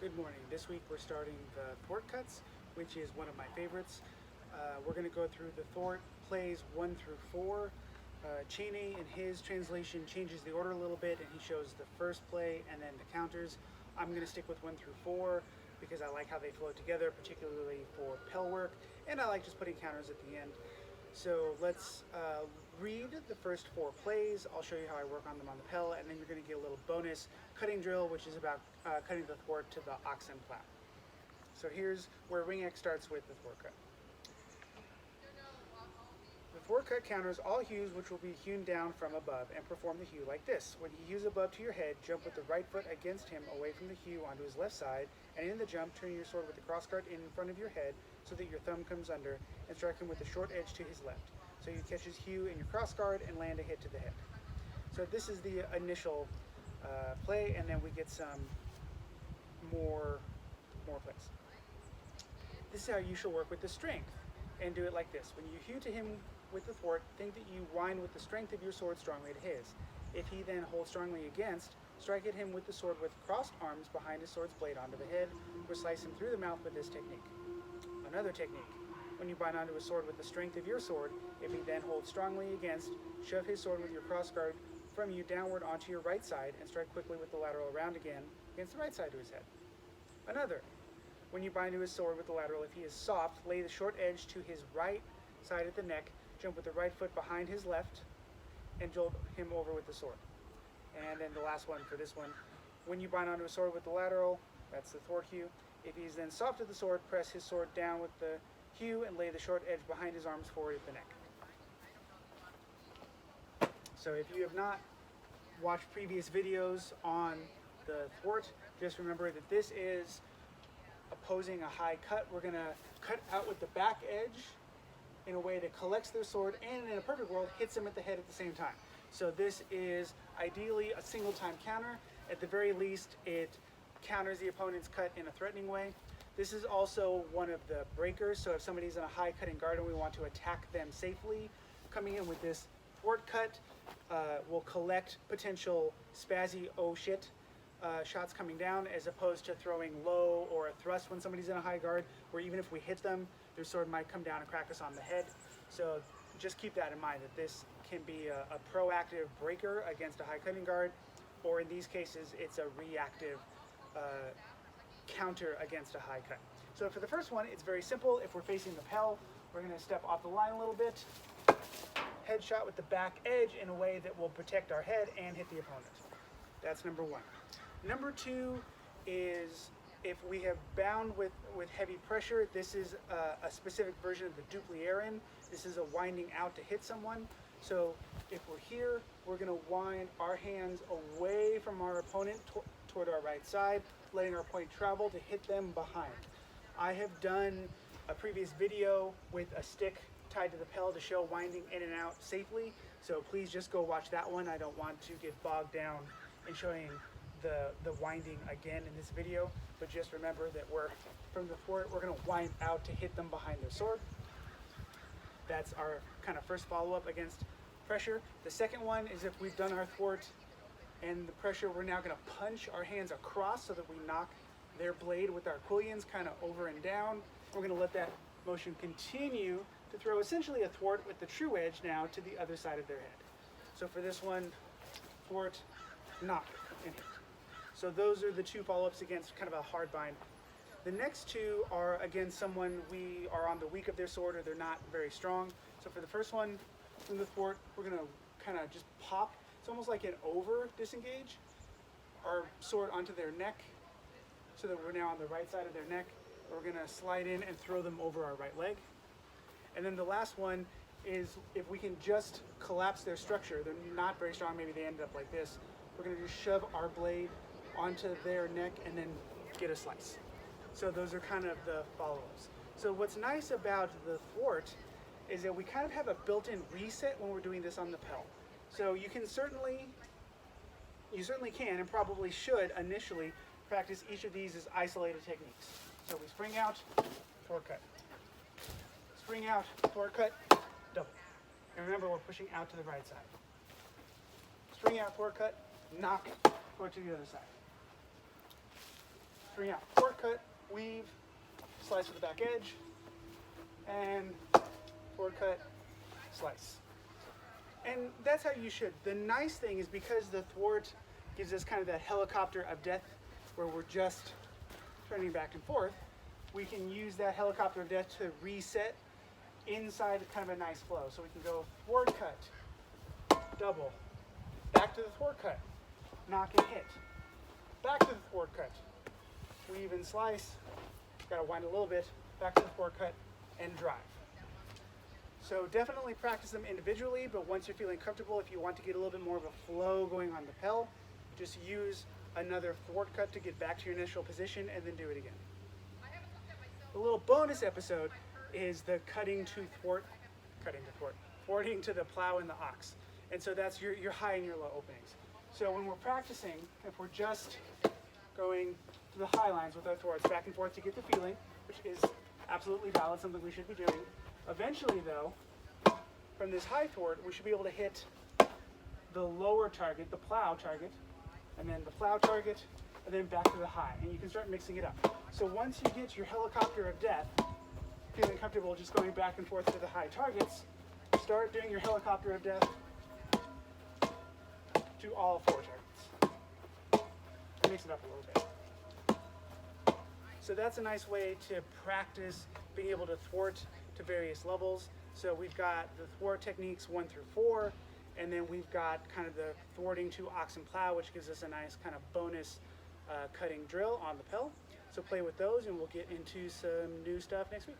Good morning. This week we're starting the Thwart cuts, which is one of my favorites. We're going to go through the Thwart plays 1 through 4. Cheney, in his translation, changes the order a little bit, and he shows the first play and then the counters. I'm going to stick with 1 through 4 because I like how they flow together, particularly for Pell work, and I like just putting counters at the end. So let's read the first 4 plays. I'll show you how I work on them on the Pell, and then you're going to get a little bonus cutting drill, which is about cutting the thwart to the oxen plow. So here's where Ringeck starts with the thwart cut. The thwart cut counters all hews which will be hewn down from above and perform the hew like this. When he hews above to your head, jump with the right foot against him away from the hew onto his left side, and in the jump, turn your sword with the crossguard in front of your head so that your thumb comes under, and strike him with the short edge to his left. So you catch his hew in your crossguard and land a hit to the head. So this is the initial play, and then we get some more plays. This is how you shall work with the strength, and do it like this. When you hew to him with the thwart, think that you wind with the strength of your sword strongly at his. If he then holds strongly against, strike at him with the sword with crossed arms behind his sword's blade onto the head, or slice him through the mouth with this technique. Another technique. When you bind onto a sword with the strength of your sword, if he then holds strongly against, shove his sword with your crossguard from you downward onto your right side, and strike quickly with the lateral around again against the right side to his head. Another. When you bind to his sword with the lateral, if he is soft, lay the short edge to his right side at the neck, jump with the right foot behind his left, and jolt him over with the sword. And then the last one for this one. When you bind onto a sword with the lateral, that's the thwart hew. If he's then soft at the sword, press his sword down with the hew and lay the short edge behind his arms forward at the neck. So if you have not watched previous videos on the thwart, just remember that this is opposing a high cut. We're going to cut out with the back edge in a way that collects their sword and, in a perfect world, hits him at the head at the same time. So this is ideally a single time counter. At the very least, it counters the opponent's cut in a threatening way. This is also one of the breakers, so if somebody's in a high cutting guard and we want to attack them safely, coming in with this thwart cut will collect potential spazzy oh shit shots coming down, as opposed to throwing low or a thrust when somebody's in a high guard, where even if we hit them, their sword might come down and crack us on the head. So just keep that in mind, that this can be a proactive breaker against a high cutting guard, or in these cases, it's a reactive counter against a high cut. So for the first one, it's very simple. If we're facing the Pell, we're going to step off the line a little bit, headshot with the back edge in a way that will protect our head and hit the opponent. That's number one. Number two is if we have bound with heavy pressure. This is a specific version of the duplierin. This is a winding out to hit someone. So if we're here, we're going to wind our hands away from our opponent toward our right side, letting our point travel to hit them behind. I have done a previous video with a stick tied to the Pell to show winding in and out safely, so please just go watch that one. I don't want to get bogged down in showing the winding again in this video, but just remember that from the thwart, we're going to wind out to hit them behind their sword. That's our kind of first follow-up against pressure. The second one is if we've done our thwart and the pressure, we're now going to punch our hands across so that we knock their blade with our quillions kind of over and down. We're going to let that motion continue to throw essentially a thwart with the true edge now to the other side of their head. So for this one, thwart, knock, and hit. So those are the two follow-ups against kind of a hard bind. The next two are against someone we are on the weak of their sword, or they're not very strong. So for the first one, from the thwart, we're going to kind of just pop. It's almost like an over disengage our sword onto their neck, so that we're now on the right side of their neck. We're going to slide in and throw them over our right leg. And then the last one is if we can just collapse their structure. They're not very strong, maybe they end up like this. We're going to just shove our blade onto their neck and then get a slice. So those are kind of the follow-ups. So what's nice about the thwart is that we kind of have a built-in reset when we're doing this on the Pell. So you certainly can and probably should initially practice each of these as isolated techniques. So we spring out, thwart cut. Spring out, thwart cut, double. And remember, we're pushing out to the right side. Spring out, thwart cut, knock, thwart to the other side. three out. Thwart cut, weave, slice with the back edge, and thwart cut, slice. And that's how you should. The nice thing is because the thwart gives us kind of that helicopter of death where we're just turning back and forth, we can use that helicopter of death to reset inside kind of a nice flow. So we can go thwart cut, double, back to the thwart cut, knock and hit, back to the thwart cut, weave and slice, gotta wind a little bit, back to the thwart cut, and drive. So definitely practice them individually, but once you're feeling comfortable, if you want to get a little bit more of a flow going on the pel, just use another thwart cut to get back to your initial position and then do it again. The little bonus episode is the thwarting to the plow and the ox. And so that's your high and your low openings. So when we're practicing, if we're just going to the high lines with our thwarts back and forth to get the feeling, which is absolutely valid, something we should be doing. Eventually though, from this high thwart, we should be able to hit the lower target, the plow target, and then the plow target, and then back to the high. And you can start mixing it up. So once you get your helicopter of death, feeling comfortable just going back and forth to the high targets, start doing your helicopter of death to all four targets. Mix it up a little bit. So that's a nice way to practice being able to thwart to various levels. So we've got the thwart techniques 1 through 4, and then we've got kind of the thwarting to ox and plow, which gives us a nice kind of bonus cutting drill on the pel. So play with those, and we'll get into some new stuff next week.